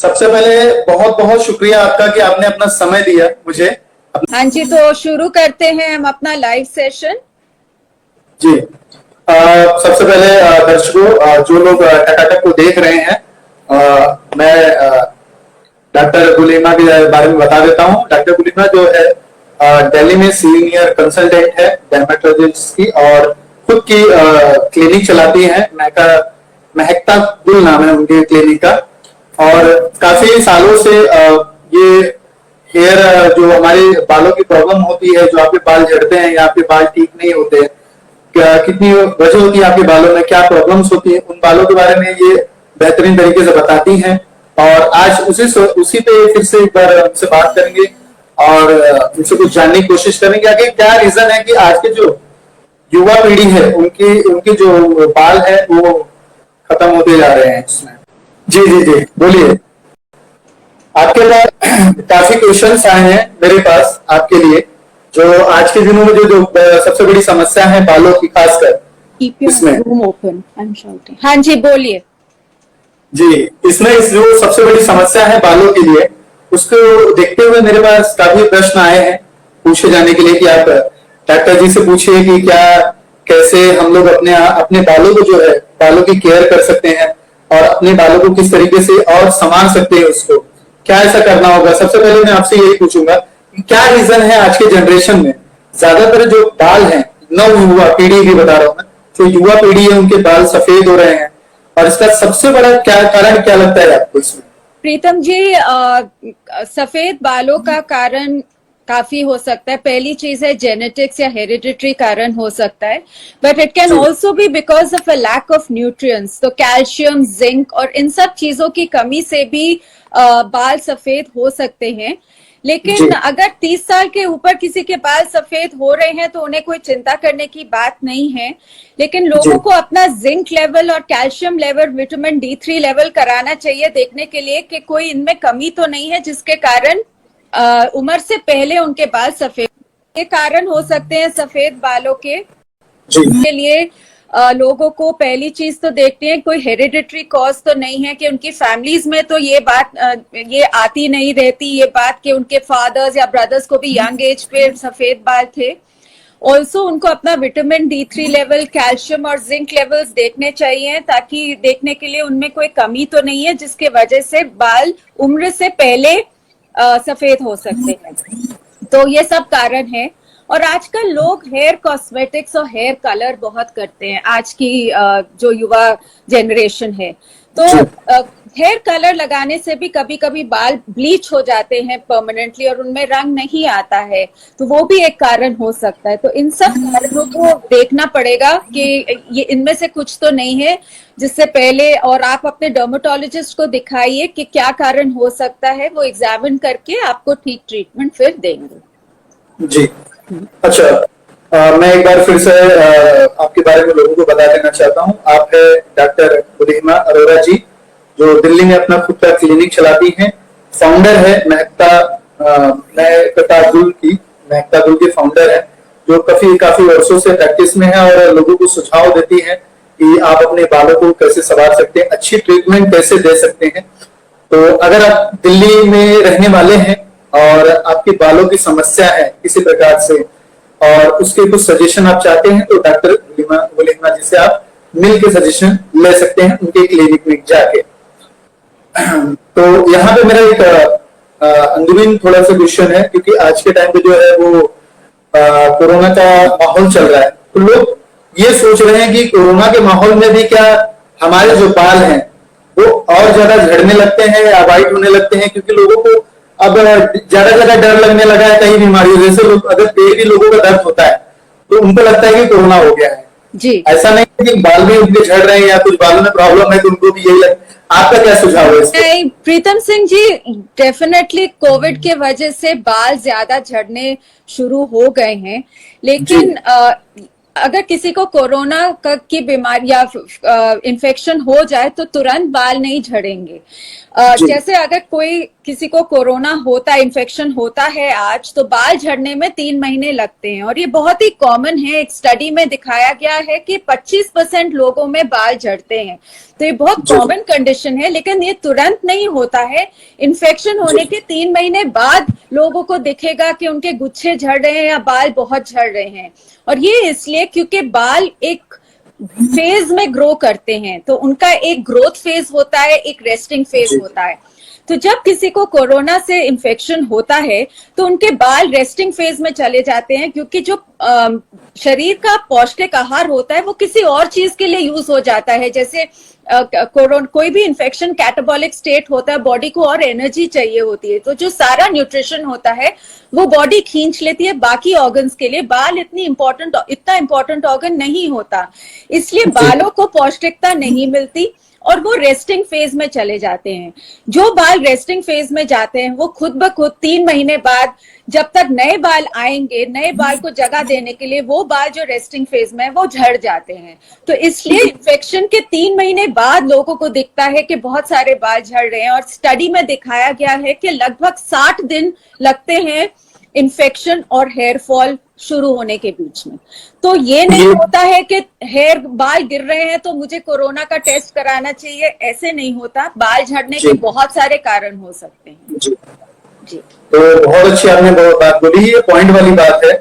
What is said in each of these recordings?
सबसे पहले बहुत बहुत शुक्रिया आपका कि आपने अपना समय दिया मुझे। हाँ जी, तो शुरू करते हैं हम अपना लाइव सेशन। जी, सबसे पहले दर्शकों, जो लोग टकाटक को देख रहे हैं, मैं डॉक्टर गुलीमा के बारे में बता देता हूँ। डॉक्टर गुलीमा जो है दिल्ली में सीनियर कंसल्टेंट है डर्मेटोलॉजिस्ट की, और खुद की क्लिनिक चलाती है। महकता गुल नाम है उनके क्लिनिक का। और काफी सालों से ये हेयर, जो हमारे बालों की प्रॉब्लम होती है, जो आपके बाल झड़ते हैं या आपके बाल ठीक नहीं होते हैं, क्या कितनी वजह होती है आपके बालों में, क्या प्रॉब्लम्स होती है, उन बालों के बारे में ये बेहतरीन तरीके से बताती हैं। और आज उसी पे फिर से एक बार उनसे बात करेंगे और उनसे कुछ जानने की कोशिश करेंगे आगे क्या रीजन है कि आज के जो युवा पीढ़ी है उनकी उनके जो बाल है वो खत्म होते जा रहे हैं इसमें। जी जी जी, बोलिए। आपके पास काफी क्वेश्चंस आए हैं मेरे पास आपके लिए, जो आज के दिनों में जो सबसे बड़ी समस्या है बालों की, खासकर इसमें। हाँ जी, बोलिए। जी, इसमें जो सबसे बड़ी समस्या है बालों के लिए, उसको देखते हुए मेरे पास काफी प्रश्न आए हैं पूछे जाने के लिए कि आप डॉक्टर जी से पूछिए कि क्या, कैसे हम लोग अपने अपने बालों को जो है बालों की केयर कर सकते हैं और अपने बालों को किस तरीके से और संभाल सकते हैं, उसको क्या ऐसा करना होगा। सबसे पहले मैं आपसे यही पूछूंगा कि क्या रीजन है आज के जनरेशन में ज्यादातर जो बाल हैं, नव युवा पीढ़ी भी बता रहा हूं मैं, जो युवा पीढ़ी है उनके बाल सफेद हो रहे हैं, और इसका सबसे बड़ा क्या कारण क्या लगता है आपको इसमें? प्रीतम जी, सफेद बालों का कारण काफी हो सकता है। पहली चीज है जेनेटिक्स या हेरिडिटरी कारण हो सकता है, but it can also be because of a lack of nutrients. तो कैल्शियम, जिंक और इन सब चीजों की कमी से भी बाल सफेद हो सकते हैं। लेकिन अगर 30 साल के ऊपर किसी के बाल सफेद हो रहे हैं तो उन्हें कोई चिंता करने की बात नहीं है। लेकिन लोगों को अपना जिंक लेवल और calcium level, vitamin D3 level कराना चाहिए, देखने के लिए कि कोई इनमें कमी तो नहीं है जिसके कारण उम्र से पहले उनके बाल सफेद। ये कारण हो सकते हैं सफेद बालों के लिए। लोगों को पहली चीज तो देखते हैं कोई हेरिडिटरी कॉज तो नहीं है, कि उनकी फैमिलीज में तो ये बात ये आती नहीं रहती, ये बात कि उनके फादर्स या ब्रदर्स को भी यंग एज पे सफेद बाल थे। ऑल्सो उनको अपना विटामिन D3 लेवल, कैल्शियम और जिंक लेवल्स देखने चाहिए, ताकि देखने के लिए उनमें कोई कमी तो नहीं है जिसके वजह से बाल उम्र से पहले सफेद हो सकते हैं। तो ये सब कारण है। और आजकल लोग हेयर कॉस्मेटिक्स और हेयर कलर बहुत करते हैं, आज की जो युवा जनरेशन है। तो हेयर कलर लगाने से भी कभी कभी बाल ब्लीच हो जाते हैं परमानेंटली और उनमें रंग नहीं आता है, तो वो भी एक कारण हो सकता है। तो इन सब कारणों को देखना पड़ेगा कि ये इनमें से कुछ तो नहीं है, जिससे पहले और आप अपने डर्मेटोलॉजिस्ट को दिखाइए कि क्या कारण हो सकता है। वो एग्जामिन करके आपको ठीक ट्रीटमेंट फिर देंगे। जी, अच्छा, मैं एक बार फिर से आपके बारे में लोगों को बता देना चाहता हूँ। आप है डॉक्टर गुलीमा अरोरा जी, जो दिल्ली में अपना खुद का क्लिनिक चलाती हैं। फाउंडर है महकता गुल के फाउंडर है, जो काफी वर्षों से प्रैक्टिस में है और लोगों को सुझाव देती है कि आप अपने बालों को कैसे संवार सकते हैं, अच्छी ट्रीटमेंट कैसे दे सकते हैं। तो अगर आप दिल्ली में रहने वाले हैं और आपके बालों की समस्या है किसी प्रकार से, और उसके कुछ सजेशन आप चाहते हैं, तो डॉक्टर गुलीमा जी से आप मिल के सजेशन ले सकते हैं उनके क्लिनिक में जाके। तो यहाँ पे मेरा एक अंदरूनी थोड़ा सा क्वेश्चन है, क्योंकि आज के टाइम पे जो है वो कोरोना का माहौल चल रहा है, तो लोग ये सोच रहे हैं कि कोरोना के माहौल में भी क्या हमारे जो बाल हैं वो और ज्यादा झड़ने लगते हैं या वाइट होने लगते हैं, क्योंकि लोगों को अब ज्यादा डर लगने लगा है कई बीमारियों। जैसे अगर पेट भी लोगों का दर्द होता है तो उनको लगता है कि कोरोना हो गया है। जी, ऐसा नहीं है कि बाल भी उनके झड़ रहे हैं या कुछ बालों में प्रॉब्लम है तो उनको भी यही लगता। आपका क्या सुझाव है? प्रीतम सिंह जी, डेफिनेटली कोविड के वजह से बाल ज्यादा झड़ने शुरू हो गए हैं, लेकिन अगर किसी को कोरोना की बीमारी या इन्फेक्शन हो जाए तो तुरंत बाल नहीं झड़ेंगे। जैसे अगर कोई किसी को कोरोना होता, इन्फेक्शन होता है आज, तो बाल झड़ने में 3 महीने लगते हैं और ये बहुत ही कॉमन है। एक स्टडी में दिखाया गया है कि 25% लोगों में बाल झड़ते हैं, तो ये बहुत कॉमन कंडीशन है। लेकिन ये तुरंत नहीं होता है। इन्फेक्शन होने के 3 महीने बाद लोगों को दिखेगा कि उनके गुच्छे झड़ रहे हैं या बाल बहुत झड़ रहे हैं, और ये इसलिए क्योंकि बाल एक फेज में ग्रो करते हैं, तो उनका एक ग्रोथ फेज होता है, एक रेस्टिंग फेज होता है। तो जब किसी को कोरोना से इन्फेक्शन होता है तो उनके बाल रेस्टिंग फेज में चले जाते हैं, क्योंकि जो शरीर का पौष्टिक आहार होता है वो किसी और चीज के लिए यूज हो जाता है। जैसे कोई भी इन्फेक्शन कैटाबॉलिक स्टेट होता है, बॉडी को और एनर्जी चाहिए होती है, तो जो सारा न्यूट्रिशन होता है वो बॉडी खींच लेती है बाकी ऑर्गन्स के लिए। बाल इतना इंपॉर्टेंट ऑर्गन नहीं होता, इसलिए बालों को पौष्टिकता नहीं मिलती और वो रेस्टिंग फेज में चले जाते हैं। जो बाल रेस्टिंग फेज में जाते हैं वो खुद ब खुद 3 महीने बाद, जब तक नए बाल आएंगे, नए बाल को जगह देने के लिए वो बाल जो रेस्टिंग फेज में है वो झड़ जाते हैं। तो इसलिए इन्फेक्शन के 3 महीने बाद लोगों को दिखता है कि बहुत सारे बाल झड़ रहे हैं, और स्टडी में दिखाया गया है कि लगभग 60 दिन लगते हैं इन्फेक्शन और हेयर फॉल शुरू होने के बीच में। तो ये नहीं होता है कि बाल गिर रहे हैं तो मुझे कोरोना का टेस्ट कराना चाहिए, ऐसे नहीं होता। बाल झड़ने के बहुत सारे कारण हो सकते हैं। जी तो बहुत अच्छी आपने बात बोली, ये पॉइंट वाली बात है।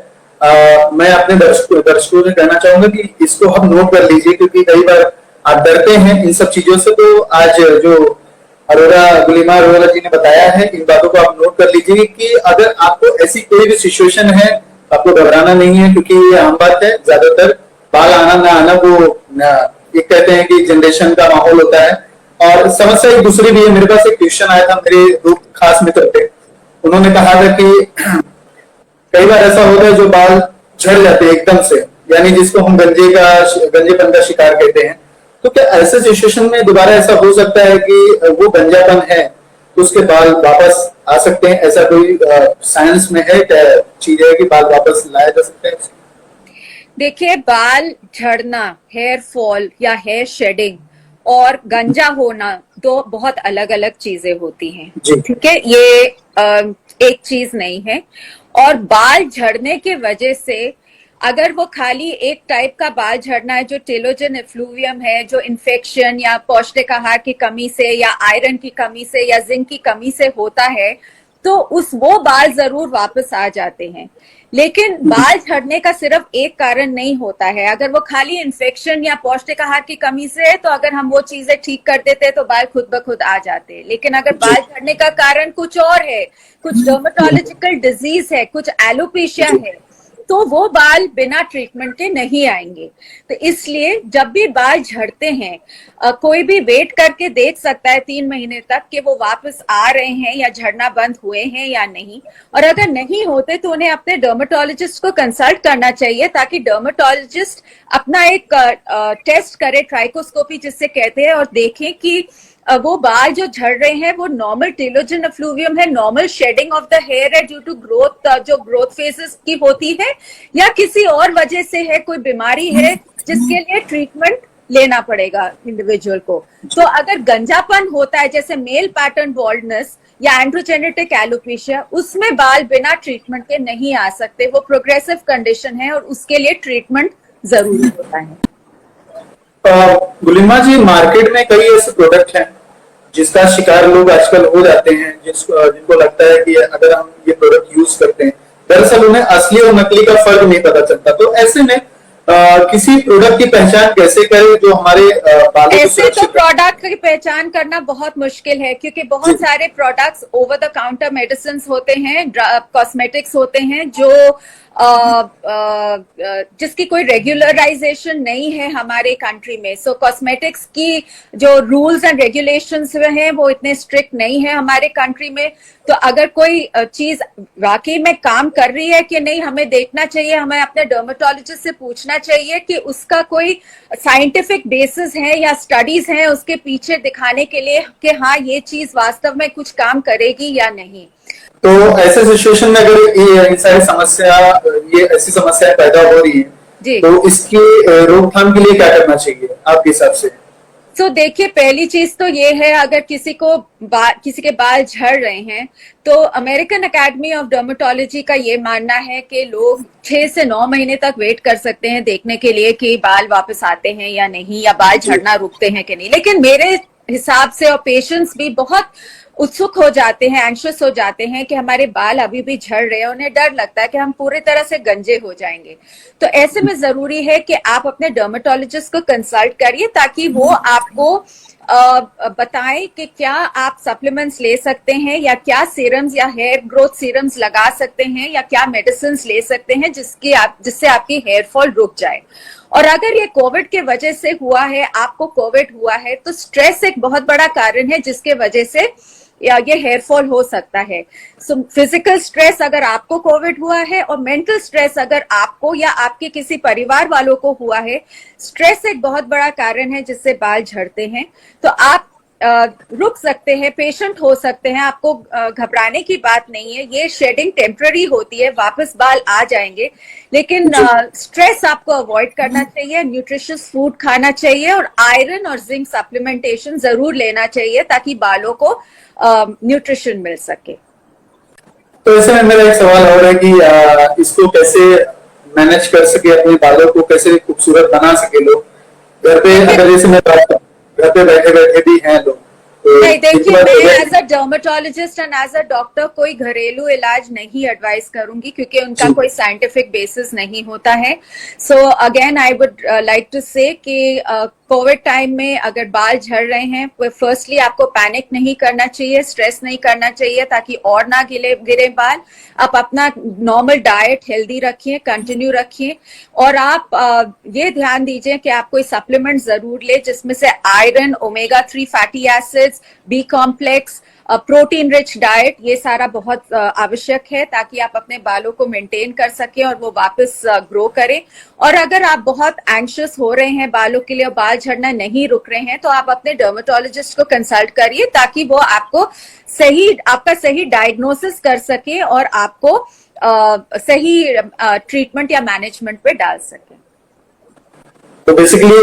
मैं अपने दर्शकों से कहना चाहूंगा कि इसको हम नोट कर लीजिए, क्योंकि कई बार आप डरते हैं इन सब चीजों से। तो आज जो गुलीमा अरोरा जी ने बताया है, इन बातों को आप नोट कर लीजिए कि अगर आपको ऐसी कोई भी सिचुएशन है आपको घबराना नहीं है, क्योंकि ये आम बात है। ज्यादातर बाल आना ना आना वो एक कहते हैं कि जनरेशन का माहौल होता है। और समस्या एक दूसरी भी है। मेरे पास एक क्वेश्चन आया था, मेरे दो खास मित्र थे, उन्होंने कहा था कि कई बार ऐसा होता है जो बाल झड़ जाते हैं एकदम से, यानी जिसको हम गंजेपन का शिकार कहते हैं। तो क्या ऐसे सिचुएशन में दोबारा ऐसा हो सकता है कि वो गंजापन है तो उसके बाल वापस आ सकते हैं? ऐसा कोई साइंस में है क्या चीज है कि बाल वापस लाया जा सकते हैं? देखिए, बाल झड़ना, हेयर फॉल या हेयर शेडिंग और गंजा होना दो बहुत अलग अलग चीजें होती हैं। ठीक है, ये एक चीज नहीं है। और बाल झड़ने के वजह से अगर वो खाली एक टाइप का बाल झड़ना है जो टेलोजन एफ्लूवियम है, जो इन्फेक्शन या पौष्टिक आहार की कमी से या आयरन की कमी से या जिंक की कमी से होता है, तो वो बाल जरूर वापस आ जाते हैं। लेकिन बाल झड़ने का सिर्फ एक कारण नहीं होता है। अगर वो खाली इन्फेक्शन या पौष्टिक आहार की कमी से है तो अगर हम वो चीजें ठीक कर देते हैं तो बाल खुद ब खुद आ जाते हैं। लेकिन अगर बाल झड़ने का कारण कुछ और है, कुछ डर्मेटोलॉजिकल डिजीज है, कुछ एलोपेशिया है, तो वो बाल बिना ट्रीटमेंट के नहीं आएंगे। तो इसलिए जब भी बाल झड़ते हैं, कोई भी वेट करके देख सकता है 3 महीने तक कि वो वापस आ रहे हैं या झड़ना बंद हुए हैं या नहीं। और अगर नहीं होते तो उन्हें अपने डर्मेटोलॉजिस्ट को कंसल्ट करना चाहिए, ताकि डर्मेटोलॉजिस्ट अपना एक टेस्ट करे, ट्राइकोस्कोपी जिससे कहते हैं, और देखें कि वो बाल जो झड़ रहे हैं वो नॉर्मल टेलोजन एफ्लूवियम है, normal shedding of the hair है ड्यू टू ग्रोथ, जो ग्रोथ फेजेस की होती है, या किसी और वजह से है, कोई बीमारी है जिसके लिए ट्रीटमेंट लेना पड़ेगा इंडिविजुअल को। तो अगर गंजापन होता है जैसे मेल पैटर्न बॉल्डनेस या एंड्रोजेनेटिक एलोपेशिया, उसमें बाल बिना ट्रीटमेंट के नहीं आ सकते। वो प्रोग्रेसिव कंडीशन है और उसके लिए ट्रीटमेंट जरूरी होता है। गुलिमा जी, मार्केट में कई ऐसे प्रोडक्ट हैं जिसका शिकार लोग आजकल हो जाते हैं, जिनको लगता है कि अगर हम ये प्रोडक्ट यूज करते हैं, दरअसल उन्हें असली और नकली का फर्क नहीं पता चलता। तो ऐसे में किसी प्रोडक्ट की पहचान कैसे करें जो हमारे बालों ऐसे तो प्रोडक्ट की पहचान करना बहुत मुश्किल है, क्योंकि बहुत सारे products over the counter medicine होते हैं, कॉस्मेटिक्स होते हैं जो जिसकी कोई रेगुलराइजेशन नहीं है हमारे कंट्री में। सो कॉस्मेटिक्स की जो रूल्स एंड रेगुलेशंस हैं वो इतने स्ट्रिक्ट नहीं है हमारे कंट्री में। तो अगर कोई चीज वाकई में काम कर रही है कि नहीं, हमें देखना चाहिए, हमें अपने डर्मेटोलॉजिस्ट से पूछना चाहिए कि उसका कोई साइंटिफिक बेसिस है या स्टडीज हैं उसके पीछे दिखाने के लिए कि हाँ ये चीज वास्तव में कुछ काम करेगी या नहीं। तो ऐसे सिचुएशन में अगर ये ऐसी समस्याएं पैदा हो रही है, तो इसकी रोकथाम के लिए क्या करना चाहिए आपके हिसाब से? तो देखिए, पहली चीज तो ये है, अगर किसी के बाल झड़ रहे हैं तो अमेरिकन एकेडमी ऑफ डर्मेटोलॉजी का ये मानना है कि लोग 6 से 9 महीने तक वेट कर सकते हैं देखने के लिए कि बाल वापस आते हैं या नहीं, या बाल झड़ना रुकते हैं कि नहीं। लेकिन मेरे हिसाब से, और पेशेंट्स भी बहुत उत्सुक हो जाते हैं, एंशियस हो जाते हैं कि हमारे बाल अभी भी झड़ रहे हैं, उन्हें डर लगता है कि हम पूरी तरह से गंजे हो जाएंगे। तो ऐसे में जरूरी है कि आप अपने डर्मेटोलॉजिस्ट को कंसल्ट करिए ताकि वो आपको बताएं कि क्या आप सप्लीमेंट्स ले सकते हैं, या क्या सीरम्स या हेयर ग्रोथ सीरम्स लगा सकते हैं, या क्या मेडिसिन ले सकते हैं जिससे आपकी हेयर फॉल रुक जाए। और अगर ये कोविड के वजह से हुआ है, आपको कोविड हुआ है, तो स्ट्रेस एक बहुत बड़ा कारण है जिसके वजह से या ये हेयर फॉल हो सकता है। सो फिजिकल स्ट्रेस अगर आपको कोविड हुआ है, और मेंटल स्ट्रेस अगर आपको या आपके किसी परिवार वालों को हुआ है, स्ट्रेस एक बहुत बड़ा कारण है जिससे बाल झड़ते हैं। तो आप रुक सकते हैं, पेशेंट हो सकते हैं, आपको घबराने की बात नहीं है। ये शेडिंग टेम्पररी होती है, वापस बाल आ जाएंगे, लेकिन स्ट्रेस आपको अवॉइड करना चाहिए, न्यूट्रिशियस फूड खाना चाहिए, और आयरन और जिंक सप्लीमेंटेशन जरूर लेना चाहिए ताकि बालों को न्यूट्रिशन मिल सके। तो ऐसे में मेरा एक सवाल और है कि इसको कैसे मैनेज कर सके, अपने बालों को कैसे खूबसूरत बना सके लोग घर पे। अगर जैसे मैं बात करूं, घर पे बैठे बैठे भी हैं लोग, तो नहीं, देखिए, मैं as a dermatologist and as a doctor कोई घरेलू इलाज नहीं एडवाइस करूंगी, क्योंकि उनका कोई साइंटिफिक बेसिस नहीं होता है। So again I would like to say कि कोविड टाइम में अगर बाल झड़ रहे हैं, फर्स्टली आपको पैनिक नहीं करना चाहिए, स्ट्रेस नहीं करना चाहिए ताकि और ना गिरे बाल। आप अपना नॉर्मल डाइट हेल्दी रखिए, कंटिन्यू रखिए, और आप ये ध्यान दीजिए कि आप कोई सप्लीमेंट जरूर ले जिसमें से iron, omega 3 fatty acids, B complex, protein rich diet, ये सारा बहुत आवश्यक है ताकि आप अपने बालों को मेंटेन कर सकें और वो वापस ग्रो करें। और अगर आप बहुत एंशियस हो रहे हैं बालों के लिए और बाल झड़ना नहीं रुक रहे हैं, तो आप अपने डर्मेटोलॉजिस्ट को कंसल्ट करिए ताकि वो आपको आपका सही डायग्नोसिस कर सके और आपको सही ट्रीटमेंट या मैनेजमेंट पे डाल सके। तो बेसिकली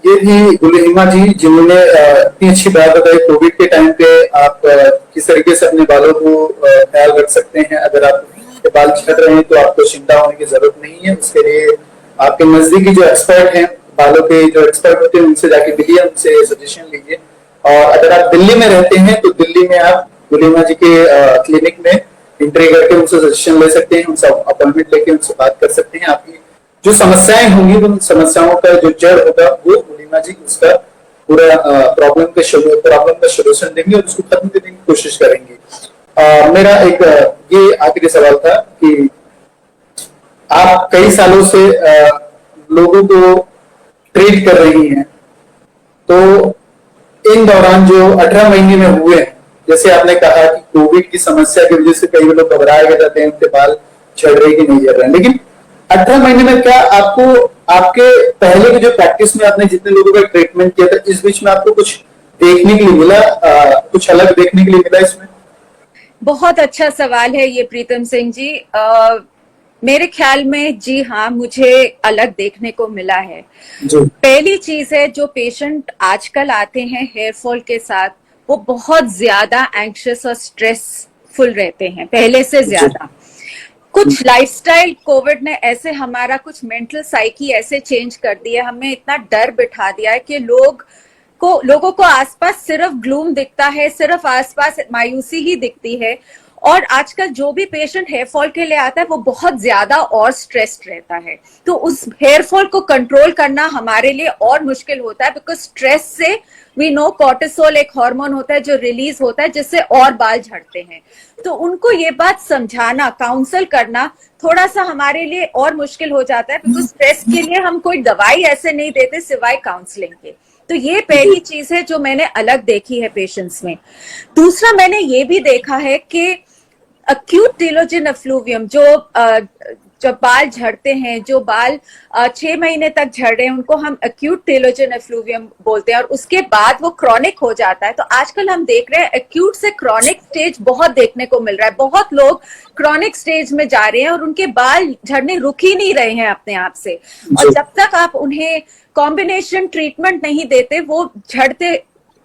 ये थी गुलिमा जी, जिन्होंने इतनी अच्छी बात बताई कोविड के टाइम पे आप किस तरीके से अपने बालों को ख्याल रख सकते हैं। अगर आपके बाल झड़ रहे हैं तो आपको चिंता होने की जरूरत नहीं है। उसके लिए आपके नजदीकी जो एक्सपर्ट हैं, बालों के जो एक्सपर्ट होते हैं, उनसे जाके मिलिए, उनसे सजेशन लीजिए। और अगर आप दिल्ली में रहते हैं तो दिल्ली में आप गुलिमा जी के क्लिनिक में एंट्री करके उनसे सजेशन ले सकते हैं, उनसे अपॉइंटमेंट लेके उनसे बात कर सकते हैं। आपकी जो समस्याएं होंगी, उन समस्याओं का जो जड़ होगा वो गुलिमा जी उसका पूरा प्रॉब्लम का सोल्यूशन देंगे और उसको खत्म करने की कोशिश करेंगे। मेरा एक ये आखिरी सवाल था कि आप कई सालों से लोगों को ट्रीट कर रही हैं, तो इन दौरान जो 18 महीने में हुए हैं, जैसे आपने कहा कि कोविड की समस्या की वजह से कई लोग घबराए जाते हैं, उनके बाल झड़ रहे कि नहीं झड़ रहे, लेकिन 18 महीने में क्या आपको आपके पहले की जो प्रैक्टिस में आपने जितने लोगों का ट्रीटमेंट किया था, इस बीच में आपको कुछ देखने के लिए मिला, कुछ अलग देखने के लिए मिला इसमें? बहुत अच्छा सवाल है ये प्रीतम सिंह जी। मेरे ख्याल में जी हाँ, मुझे अलग देखने को मिला है। पहली चीज है, जो पेशेंट आजकल आते हैं हेयर फॉल के साथ, वो बहुत ज्यादा एंग्शियस और स्ट्रेसफुल रहते हैं पहले से ज्यादा। कुछ लाइफस्टाइल कोविड ने ऐसे हमारा कुछ मेंटल साइकी ऐसे चेंज कर दिया, हमें इतना डर बिठा दिया है कि लोगों को आसपास सिर्फ ग्लूम दिखता है, सिर्फ आसपास मायूसी ही दिखती है। और आजकल जो भी पेशेंट हेयर फॉल के लिए आता है वो बहुत ज्यादा और स्ट्रेस्ड रहता है, तो उस हेयर फॉल को कंट्रोल करना हमारे लिए और मुश्किल होता है, बिकॉज स्ट्रेस से वी नो कॉर्टिसोल एक हार्मोन होता है जो रिलीज होता है जिससे और बाल झड़ते हैं। तो उनको ये बात समझाना, काउंसल करना थोड़ा सा हमारे लिए और मुश्किल हो जाता है, बिकॉज स्ट्रेस के लिए हम कोई दवाई ऐसे नहीं देते सिवाय काउंसलिंग के। तो ये पहली चीज है जो मैंने अलग देखी है पेशेंट्स में। दूसरा, मैंने ये भी देखा है कि अक्यूट टीलोजिन एफ्लूवियम, जो जब बाल झड़ते हैं, जो बाल 6 महीने तक झड़ रहे हैं, उनको हम एक्यूट टेलोजन एफ्लूवियम बोलते हैं और उसके बाद वो क्रॉनिक हो जाता है। तो आजकल हम देख रहे हैं एक्यूट से क्रॉनिक स्टेज बहुत देखने को मिल रहा है। बहुत लोग क्रॉनिक स्टेज में जा रहे हैं और उनके बाल झड़ने रुक ही नहीं रहे हैं अपने आप से। और जब तक आप उन्हें कॉम्बिनेशन ट्रीटमेंट नहीं देते, वो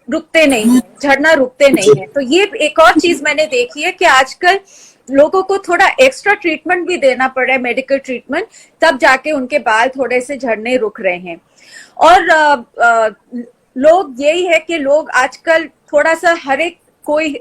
रुकते नहीं है, झड़ना रुकते नहीं है। तो ये एक और चीज मैंने देखी है कि आजकल लोगों को थोड़ा एक्स्ट्रा ट्रीटमेंट भी देना पड़ रहा है, मेडिकल ट्रीटमेंट, तब जाके उनके बाल थोड़े से झड़ने रुक रहे हैं। और लोग यही है कि लोग आजकल थोड़ा सा हर एक कोई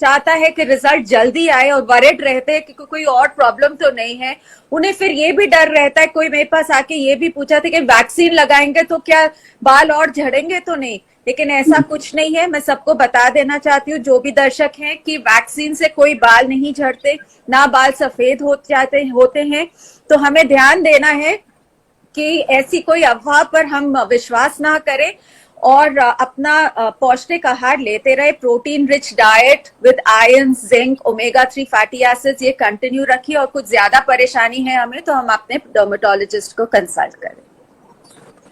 चाहता है कि रिजल्ट जल्दी आए और वरिड रहते हैं कि कोई और प्रॉब्लम तो नहीं है। उन्हें फिर ये भी डर रहता है, कोई मेरे पास आके ये भी पूछा था कि वैक्सीन लगाएंगे तो क्या बाल और झड़ेंगे तो नहीं, लेकिन ऐसा कुछ नहीं है। मैं सबको बता देना चाहती हूँ, जो भी दर्शक हैं, कि वैक्सीन से कोई बाल नहीं झड़ते, ना बाल सफेद होते हैं। तो हमें ध्यान देना है कि ऐसी कोई अफवाह पर हम विश्वास ना करें और अपना पौष्टिक आहार लेते रहे। Protein rich diet with iron, zinc, omega 3 fatty acids, ये कंटिन्यू रखिए। और कुछ ज्यादा परेशानी है हमें तो हम अपने डर्मेटोलॉजिस्ट को कंसल्ट करें।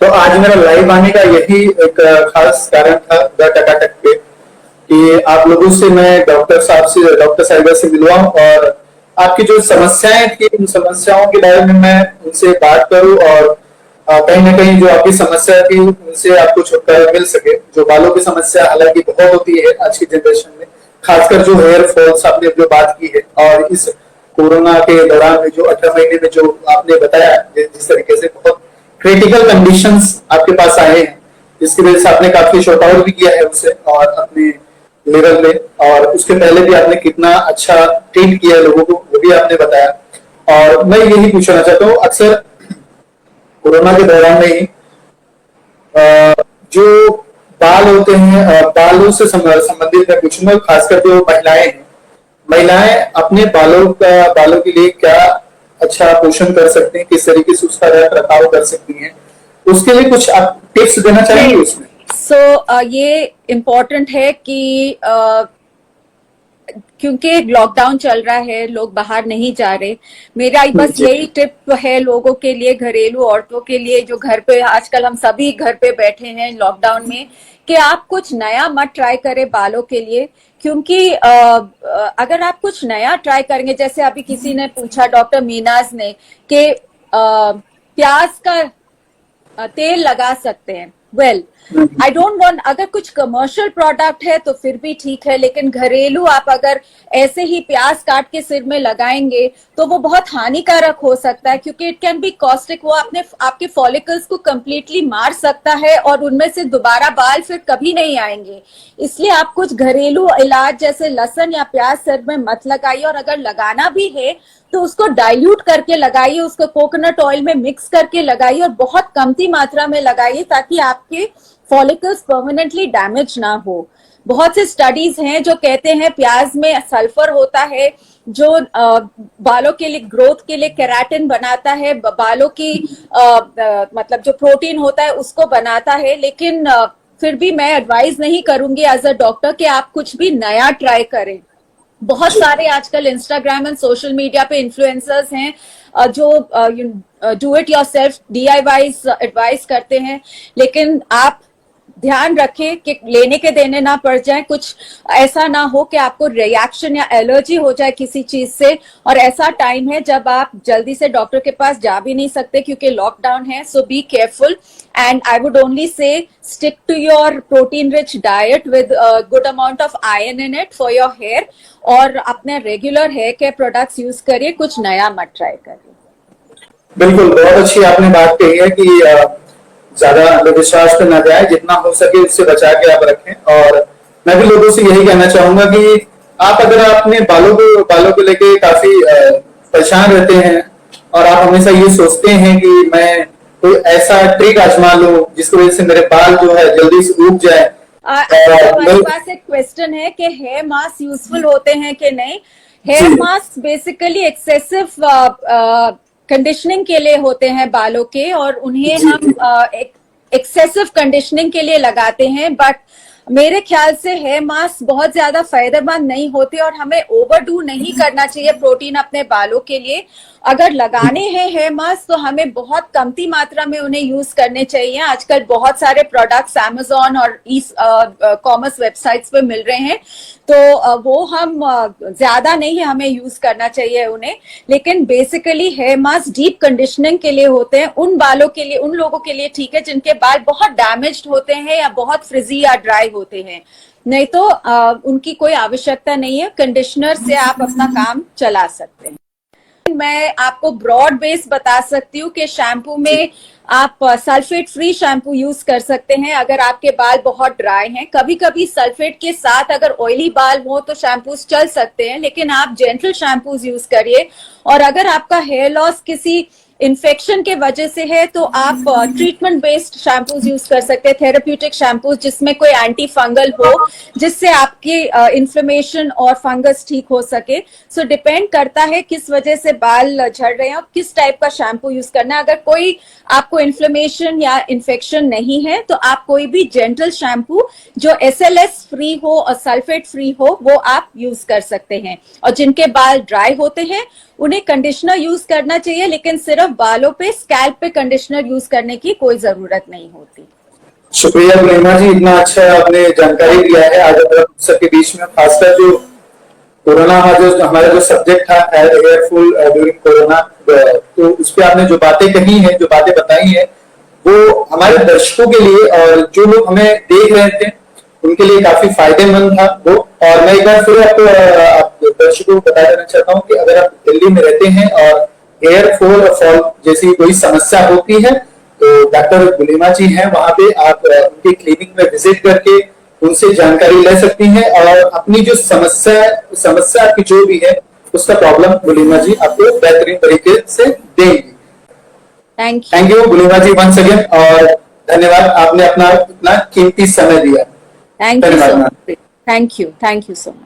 तो आज मेरा लाइव आने का यही एक खास कारण था द टकाटक पे, कि आप लोगों से मैं डॉक्टर साहिबा से मिलवाऊं और आपकी जो समस्याएं थी, उन समस्याओं के बारे में मैं उनसे बात करूं और कहीं ना कहीं जो आपकी समस्या थी उनसे आपको छुटकारा मिल सके। जो बालों की समस्या हालांकि बहुत होती है आज की जनरेशन में, खासकर जो हेयर फॉल्स आपने जो बात की है, और इस कोरोना के दौरान में जो 18 महीने में जो आपने बताया जिस तरीके से बहुत क्रिटिकल कंडीशंस आपके पास आए हैं, जिसकी वजह से आपने काफी शॉर्ट आउट भी किया है उससे और अपने लेवल में, और उसके पहले भी आपने कितना अच्छा ट्रीट किया लोगों को वो भी आपने बताया। और मैं यही पूछना चाहता हूँ, अक्सर कोरोना के दौरान में ही जो बाल होते हैं, बालों से संबंधित मैं पूछूंगा, खासकर जो महिलाएं अपने बालों के लिए क्या अच्छा पोषण कर सकते हैं, किस तरीके से उसका रख रखाव कर सकती हैं, उसके लिए कुछ आप टिप्स देना चाहेंगे उसमें? ये इम्पोर्टेंट है कि क्योंकि लॉकडाउन चल रहा है, लोग बाहर नहीं जा रहे। मेरा बस यही टिप है लोगों के लिए, घरेलू औरतों के लिए जो घर पे, आजकल हम सभी घर पे बैठे हैं लॉकडाउन में, कि आप कुछ नया मत ट्राई करें बालों के लिए। क्योंकि अगर आप कुछ नया ट्राई करेंगे, जैसे अभी किसी ने पूछा, डॉक्टर मीनाज ने, कि प्याज का तेल लगा सकते हैं। वेल, आई डोंट वांट, अगर कुछ कमर्शियल प्रोडक्ट है तो फिर भी ठीक है, लेकिन घरेलू आप अगर ऐसे ही प्याज काट के सिर में लगाएंगे तो वो बहुत हानिकारक हो सकता है, क्योंकि इट कैन बी कॉस्टिक। वो आपके फॉलिकल्स को कंप्लीटली मार सकता है और उनमें से दोबारा बाल फिर कभी नहीं आएंगे। इसलिए आप कुछ घरेलू इलाज जैसे लहसुन या प्याज सिर में मत लगाइए, और अगर लगाना भी है तो उसको डाइल्यूट करके लगाइए, उसको कोकोनट ऑयल में मिक्स करके लगाइए और बहुत कमती मात्रा में लगाइए, ताकि आपके फॉलिकल्स परमानेंटली डैमेज ना हो। बहुत से स्टडीज हैं जो कहते हैं प्याज में सल्फर होता है जो बालों के लिए, ग्रोथ के लिए केराटिन बनाता है, बालों की मतलब जो प्रोटीन होता है उसको बनाता है। लेकिन फिर भी मैं एडवाइज नहीं करूंगी एज अ डॉक्टर कि आप कुछ भी नया ट्राई करें। बहुत सारे आजकल इंस्टाग्राम एंड सोशल मीडिया पे इन्फ्लुएंसर्स हैं जो do it yourself DIYs advice करते हैं, लेकिन आप ध्यान रखें कि लेने के देने ना पड़ जाए, कुछ ऐसा ना हो कि आपको रिएक्शन या एलर्जी हो जाए किसी चीज से। और ऐसा टाइम है जब आप जल्दी से डॉक्टर के पास जा भी नहीं सकते क्योंकि लॉकडाउन है। So be careful and I would only say stick to your protein rich diet with good amount of iron in it for your hair, और अपने regular hair care products use करिए, कुछ नया मत ट्राई करिए। बिल्कुल, बहुत अच्छी आपने बात कही है कि ज्यादा अंधविश्वास पे ना जाए, जितना हो सके उससे बचा के आप रखें। और मैं भी लोगों से यही कहना चाहूंगा कि आप अगर अपने बालों को लेके काफी परेशान रहते हैं और आप हमेशा ये सोचते हैं कि मैं कोई ऐसा ट्रिक आजमा लूं जिसकी वजह से मेरे बाल जो है जल्दी से उग जाए। हमारे पास एक क्वेश्चन है कि हेयर मास्क यूजफुल होते हैं कि नहीं। Hair mask basically excessive conditioning के लिए होते हैं बालों के, और उन्हें हम एक्सेसिव कंडीशनिंग के लिए लगाते हैं। बट मेरे ख्याल से हेयर मास्क बहुत ज्यादा फायदेमंद नहीं होते और हमें ओवरडू नहीं करना चाहिए प्रोटीन अपने बालों के लिए। अगर लगाने हैं हेयर मास्क तो हमें बहुत कमती मात्रा में उन्हें यूज करने चाहिए। आजकल बहुत सारे प्रोडक्ट्स अमेजोन और ई कॉमर्स वेबसाइट्स पे मिल रहे हैं, तो वो हम ज्यादा नहीं हमें यूज करना चाहिए उन्हें। लेकिन basically hair mask deep conditioning के लिए होते हैं, उन बालों के लिए, उन लोगों के लिए ठीक है जिनके बाल बहुत डैमेज्ड होते हैं या बहुत फ्रिजी या ड्राई होते हैं। नहीं तो उनकी कोई आवश्यकता नहीं है, कंडीशनर से आप अपना काम चला सकते हैं। मैं आपको ब्रॉड बेस बता सकती हूँ कि शैम्पू में आप सल्फेट फ्री शैम्पू यूज कर सकते हैं अगर आपके बाल बहुत ड्राई हैं। कभी कभी सल्फेट के साथ अगर ऑयली बाल हो तो शैम्पूज चल सकते हैं, लेकिन आप जेंटल शैम्पूज यूज करिए। और अगर आपका हेयर लॉस किसी इन्फेक्शन के वजह से है तो आप ट्रीटमेंट बेस्ड शैम्पूज यूज कर सकते हैं, थेरेप्यूटिक शैम्पूज जिसमें कोई एंटी फंगल हो, जिससे आपकी इन्फ्लेमेशन और फंगस ठीक हो सके। सो डिपेंड करता है किस वजह से बाल झड़ रहे हैं और किस टाइप का शैम्पू यूज करना है। अगर कोई आपको इन्फ्लेमेशन या इन्फेक्शन नहीं है तो आप कोई भी जेंटल शैम्पू जो SLS फ्री हो और सल्फेट फ्री हो वो आप यूज कर सकते हैं। और जिनके बाल ड्राई होते हैं उन्हें कंडीशनर यूज करना चाहिए, लेकिन सिर्फ बालों पे, स्कैल्प पे कंडीशनर यूज करने की कोई जरूरत नहीं होती। शुक्रिया गुलेमा जी, इतना अच्छा आपने जानकारी दिया है आज हम सबके बीच में। खासकर जो कोरोना का जो हमारा जो सब्जेक्ट था हेयर फॉल ड्यूरिंग कोरोना, तो उस पर आपने जो बातें कही हैं, जो बातें बताई हैं, वो हमारे दर्शकों के लिए और जो लोग हमें देख रहे थे उनके लिए काफी फायदेमंद था वो। और मैं एक बार फिर आपको दर्शकों को बता देना चाहता हूँ कि अगर आप दिल्ली में रहते हैं और हेयर फॉल और फॉल जैसी कोई समस्या होती है तो डॉक्टर गुलेमा जी हैं, वहां पे आप उनकी क्लिनिक में विजिट करके उनसे जानकारी ले सकती हैं और अपनी जो समस्या आपकी जो भी है उसका प्रॉब्लम गुलेमा जी आपको बेहतरीन तरीके से देंगी। Thank you Gulema ji once again, और धन्यवाद, आपने अपना इतना कीमती समय दिया। Thank you so much.